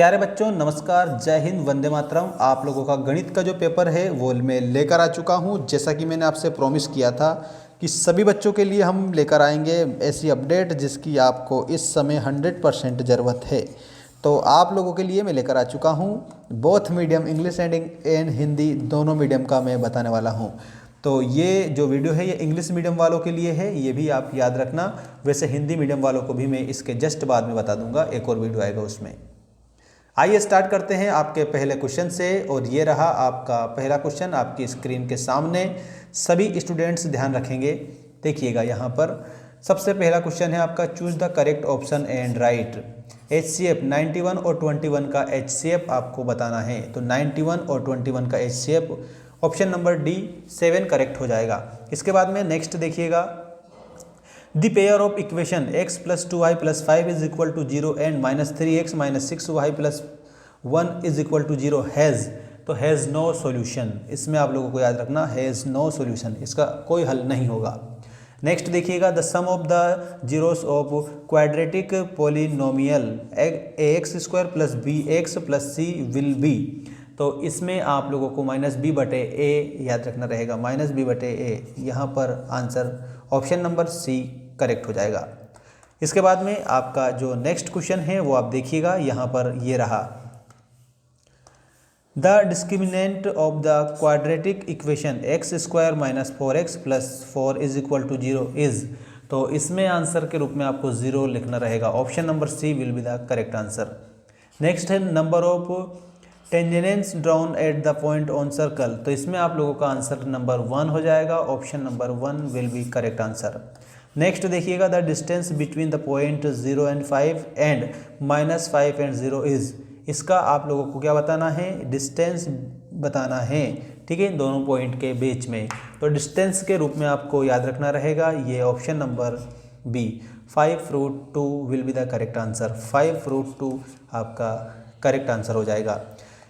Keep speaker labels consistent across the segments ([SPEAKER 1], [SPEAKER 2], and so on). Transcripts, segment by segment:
[SPEAKER 1] प्यारे बच्चों नमस्कार, जय हिंद, वंदे मातरम। आप लोगों का गणित का जो पेपर है वो मैं लेकर आ चुका हूँ। जैसा कि मैंने आपसे प्रॉमिस किया था कि सभी बच्चों के लिए हम लेकर आएंगे ऐसी अपडेट जिसकी आपको इस समय 100% ज़रूरत है। तो आप लोगों के लिए मैं लेकर आ चुका हूँ। Both medium English and Hindi दोनों मीडियम का मैं बताने वाला हूँ। तो ये जो वीडियो है ये इंग्लिश मीडियम वालों के लिए है, ये भी आप याद रखना। वैसे हिंदी मीडियम वालों को भी मैं इसके जस्ट बाद में बता दूंगा, एक और वीडियो आएगा उसमें। आइए स्टार्ट करते हैं आपके पहले क्वेश्चन से। और ये रहा आपका पहला क्वेश्चन आपकी स्क्रीन के सामने। सभी स्टूडेंट्स ध्यान रखेंगे, देखिएगा यहाँ पर। सबसे पहला क्वेश्चन है आपका, choose the correct option and right. HCF 91 और 21 का HCF आपको बताना है। तो 91 और 21 का HCF option number D 7 correct हो जाएगा। इसके बाद में नेक्स्ट देखिएगा, The pair of equation x plus 2y plus 5 is equal to 0 and minus 3x minus 6y plus 1 is equal to 0 has, तो has no solution। इसमें आप लोगों को याद रखना has no solution, इसका कोई हल नहीं होगा। नेक्स्ट देखिएगा, the sum of the zeros of quadratic polynomial ax square plus bx plus c will be. तो इसमें आप लोगों को -b/a याद रखना रहेगा, -b/a। यहाँ पर answer option number C correct हो जाएगा। इसके बाद में आपका जो नेक्स्ट क्वेश्चन है वो आप देखिएगा, यहाँ पर ये रहा, the discriminant of the quadratic equation x square minus 4x plus 4 is equal to 0 is. तो इसमें आंसर के रूप में आपको 0 लिखना रहेगा। Option number C will be the correct answer. Next है number of tangents drawn at the point on circle. तो इसमें आप लोगों का आंसर नंबर 1 हो जाएगा। Option number 1 will be correct answer. Next देखिएगा, the distance between the point 0 and 5 and -5 and 0 is. इसका आप लोगों को क्या बताना है, डिस्टेंस बताना है, ठीक है, दोनों पॉइंट के बीच में। तो डिस्टेंस के रूप में आपको याद रखना रहेगा ये option number B 5√2 will be the correct answer. 5√2 आपका करेक्ट आंसर हो जाएगा।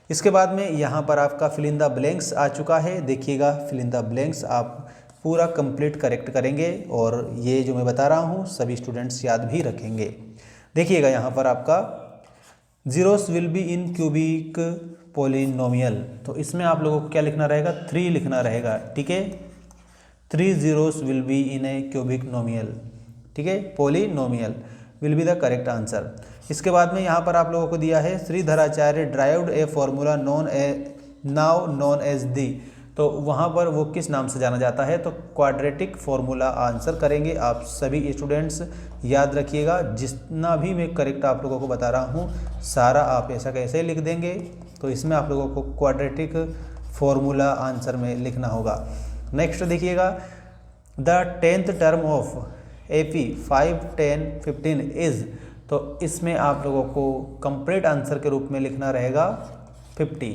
[SPEAKER 1] इसके बाद में यहाँ पर आपका फिल इन द ब्लैंक्स आ चुका है। देखिएगा, फिल इन द ब्लैंक्स आप पूरा कंप्लीट करेक्ट करेंगे और ये जो मैं बता रहा हूँ सभी स्टूडेंट्स याद भी रखेंगे। देखिएगा यहाँ पर आपका zeros will be in cubic polynomial. तो इसमें आप लोगों को क्या लिखना रहेगा, 3 लिखना रहेगा, ठीक है। 3 zeros will be in a cubic nomial, ठीक है, polynomial will be the correct answer. इसके बाद में यहाँ पर आप लोगों को दिया है, Sridharacharya derived a formula now known as the. तो वहाँ पर वो किस नाम से जाना जाता है, तो क्वाड्रेटिक फॉर्मूला आंसर करेंगे आप सभी स्टूडेंट्स। याद रखिएगा, जितना भी मैं करेक्ट आप लोगों को बता रहा हूँ सारा आप ऐसा कैसे लिख देंगे। तो इसमें आप लोगों को क्वाड्रेटिक फॉर्मूला आंसर में लिखना होगा। नेक्स्ट देखिएगा, the 10th term of AP 5, 10, 15 is. तो इसमें आप लोगों को कंप्लीट आंसर के रूप में लिखना रहेगा 50,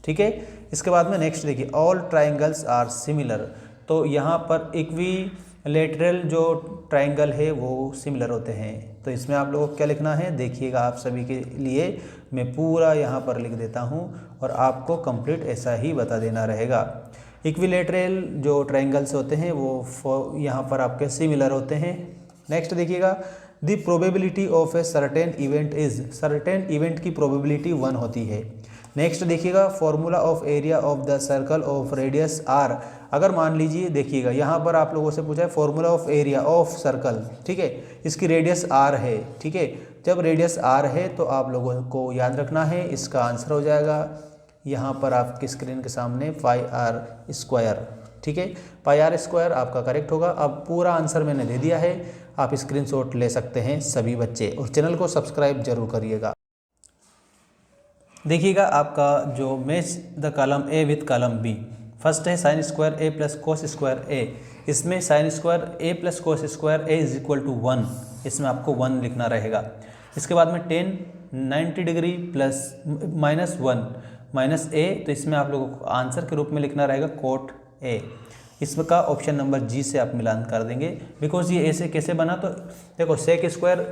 [SPEAKER 1] ठीक है। इसके बाद में नेक्स्ट देखिए, ऑल ट्राइंगल्स आर सिमिलर। तो यहाँ पर इक्विलेटरल जो ट्राइंगल है वो सिमिलर होते हैं। तो इसमें आप लोगों को क्या लिखना है, देखिएगा, आप सभी के लिए मैं पूरा यहाँ पर लिख देता हूँ और आपको कंप्लीट ऐसा ही बता देना रहेगा। इक्विलेटरल जो ट्राइंगल्स होते हैं वो यहाँ पर आपके सिमिलर होते हैं। नेक्स्ट देखिएगा, the probability of a certain event is. Certain event की प्रोबेबिलिटी 1 होती है। नेक्स्ट देखिएगा, formula of area of the circle of radius R. अगर मान लीजिए, देखिएगा यहाँ पर आप लोगों से पूछा है formula of area of circle, ठीक है, इसकी रेडियस आर है, ठीक है। जब रेडियस आर है तो आप लोगों को याद रखना है, इसका आंसर हो जाएगा यहाँ पर आपकी स्क्रीन के सामने πr², ठीक है। πr² आपका करेक्ट होगा। अब पूरा आंसर मैंने दे दिया है, आप स्क्रीनशॉट ले सकते हैं सभी बच्चे, और चैनल को सब्सक्राइब जरूर करिएगा। देखिएगा, आपका जो match the column A with column B, first है sine square A plus cos square A. इसमें sine square A plus cos square A is equal to 1, इसमें आपको 1 लिखना रहेगा। इसके बाद में 10 90 डिग्री प्लस -1 माइनस ए। तो इसमें आप लोगों को आंसर के रूप में लिखना रहेगा कोट ए। इसका ऑप्शन नंबर जी से आप मिलान कर देंगे, बिकॉज ये ए से कैसे बना, तो देखो सेक स्क्वायर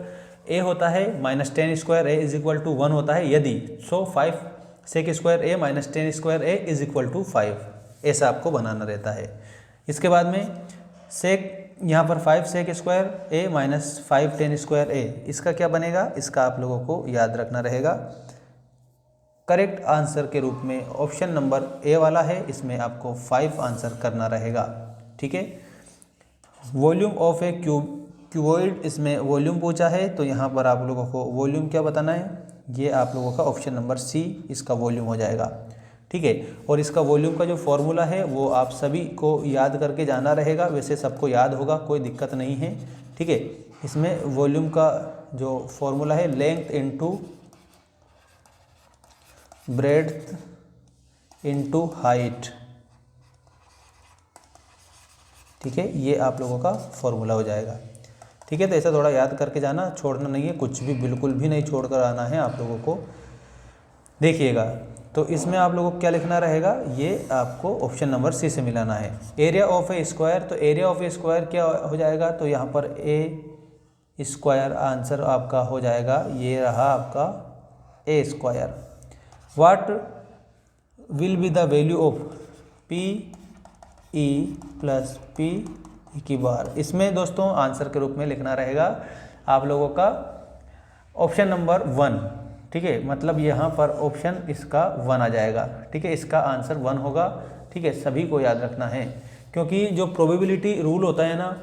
[SPEAKER 1] ए होता है -10 square A is equal to 1 होता है यदि, so 5 sec square A -10 square A is equal to 5, ऐसा आपको बनाना रहता है। इसके बाद में सेक यहाँ पर 5 सेक स्क्वायर ए -5 10 स्क्वायर ए, इसका क्या बनेगा, इसका आप लोगों को याद रखना रहेगा करेक्ट आंसर के रूप में ऑप्शन नंबर ए वाला है, इसमें आपको 5 आंसर करना रहेगा। ठीक है, वॉल्यूम ऑफ ए क्यूबॉइड, इसमें वॉल्यूम पूछा है, तो यहाँ पर आप लोगों को वॉल्यूम क्या बताना है, ये आप लोगों का ऑप्शन नंबर सी इसका वॉल्यूम हो जाएगा। ठीक है, और इसका वॉल्यूम का जो फॉर्मूला है वो आप सभी को याद करके जाना रहेगा, वैसे सबको याद होगा, कोई दिक्कत नहीं है। ठीक है, इसमें वॉल्यूम का जो फॉर्मूला है length into breadth into height. ठीक है, ये आप लोगों का फॉर्मूला हो जाएगा। ठीक है, तो ऐसा थोड़ा याद करके जाना, छोड़ना नहीं है, कुछ भी बिल्कुल भी नहीं छोड़ कर आना है आप लोगों को। देखिएगा, तो इसमें आप लोगों को क्या लिखना रहेगा, ये आपको ऑप्शन नंबर सी से मिलाना है। एरिया ऑफ ए स्क्वायर, तो एरिया ऑफ ए स्क्वायर क्या हो जाएगा, तो यहाँ पर ए स्क्वायर आंसर आपका हो जाएगा, ये रहा आपका A square. What will be the value of P E plus P की बार। इसमें दोस्तों आंसर के रूप में लिखना रहेगा आप लोगों का ऑप्शन नंबर 1। ठीक है, मतलब यहाँ पर ऑप्शन इसका 1 आ जाएगा। ठीक है, इसका आंसर 1 होगा। ठीक है, सभी को याद रखना है, क्योंकि जो प्रोबेबिलिटी रूल होता है ना,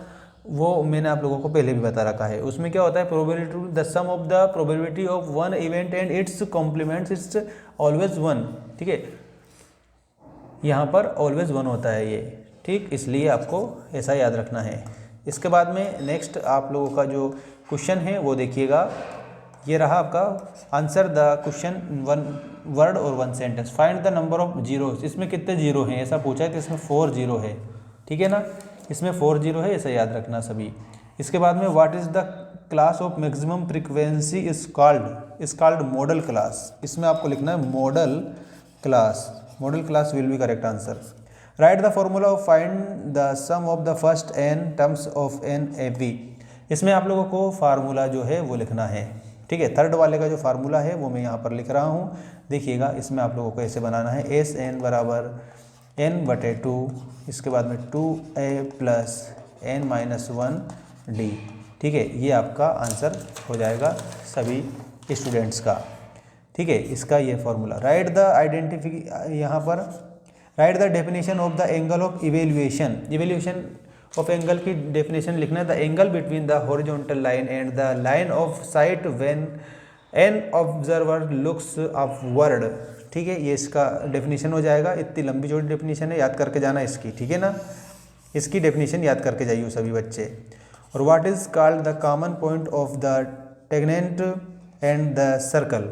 [SPEAKER 1] वो मैंने आप लोगों को पहले भी बता रखा है। उसमें क्या होता है, probability rule, the sum of the probability of one event and its complements its always 1। ठीक है, यहाँ पर ऑलवेज 1 होता है ये। ठीक, इसलिए आपको ऐसा याद रखना है। इसके बाद में नेक्स्ट आप लोगों का जो क्वेश्चन है वो देखिएगा, ये रहा आपका आंसर द क्वेश्चन 1 वर्ड और 1 sentence. Find the number of zeros, इसमें कितने जीरो हैं ऐसा पूछा है, तो इसमें 4 जीरो है। ठीक है ना, इसमें 4 जीरो है, ऐसा याद रखना सभी। इसके बाद में what is the class of maximum frequency is called modal class. इसमें आपको लिखना है modal class. Modal class will be correct answer. Write the formula of find the sum of the first n terms of an A P. इसमें आप लोगों को formula जो है वो लिखना है। ठीक है, थर्ड वाले का जो फार्मूला है वो मैं यहाँ पर लिख रहा हूँ, देखिएगा। इसमें आप लोगों को ऐसे बनाना है, एस एन बराबर n/2, इसके बाद में 2a प्लस n-1d। ठीक है, ये आपका आंसर हो जाएगा सभी स्टूडेंट्स का। ठीक है, इसका ये फॉर्मूला। राइट द यहाँ पर right the definition of the angle of evaluation of angle की डेफिनेशन लिखना है। The angle between the horizontal line and the line of site when an observer looks upward. ठीक है, ये इसका डेफिनेशन हो जाएगा। इतनी लंबी चौड़ी डेफिनेशन है, याद करके जाना इसकी। ठीक है ना, इसकी डेफिनेशन याद करके जाइए सभी बच्चे। और what is called the common point of the tangent and the circle.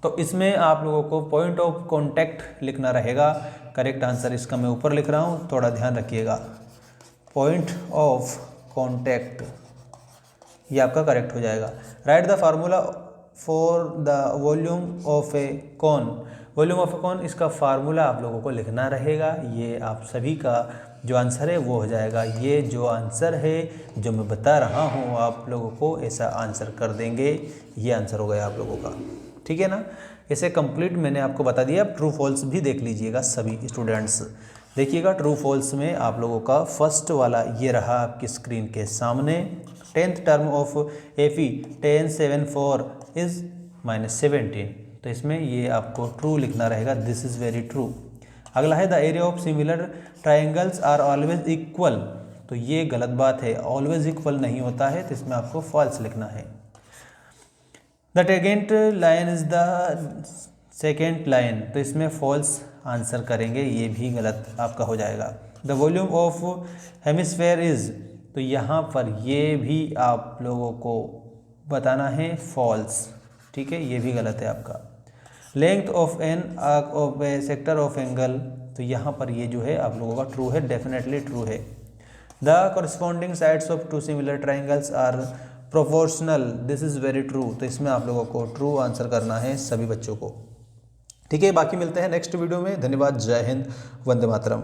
[SPEAKER 1] तो इसमें आप लोगों को पॉइंट ऑफ कॉन्टैक्ट लिखना रहेगा। करेक्ट आंसर इसका मैं ऊपर लिख रहा हूँ, थोड़ा ध्यान रखिएगा। पॉइंट ऑफ कॉन्टैक्ट, ये आपका करेक्ट हो जाएगा। Write the formula for the volume of a cone. Volume of a cone, इसका फार्मूला आप लोगों को लिखना रहेगा। ये आप सभी का जो आंसर है वो हो जाएगा। ये जो आंसर है जो मैं बता रहा हूँ आप लोगों को ऐसा आंसर कर देंगे। ये आंसर हो गया आप लोगों का। ठीक है ना, इसे कंप्लीट मैंने आपको बता दिया। ट्रू फॉल्स भी देख लीजिएगा सभी स्टूडेंट्स। देखिएगा, ट्रू फॉल्स में आप लोगों का फर्स्ट वाला ये रहा आपकी स्क्रीन के सामने। 10th term of एफी 10/7/4 is -17। तो इसमें ये आपको ट्रू लिखना रहेगा, दिस इज़ वेरी ट्रू। अगला है the area of similar triangles are always equal. तो ये गलत बात है, ऑलवेज इक्वल नहीं होता है, तो इसमें आपको फॉल्स लिखना है। The tangent line is the second line, तो इसमें फॉल्स आंसर करेंगे, ये भी गलत आपका हो जाएगा। The volume of hemisphere is, तो यहाँ पर ये भी आप लोगों को बताना है फॉल्स। ठीक है, ये भी गलत है आपका। Length of an arc of A sector of angle, तो यहाँ पर ये जो है आप लोगों का ट्रू है, डेफिनेटली ट्रू है। The corresponding sides of 2 similar triangles are proportional, this is very true. तो इसमें आप लोगों को ट्रू आंसर करना है सभी बच्चों को। ठीक है, बाकी मिलते हैं नेक्स्ट वीडियो में। धन्यवाद, जय हिंद, वंदे मातरम।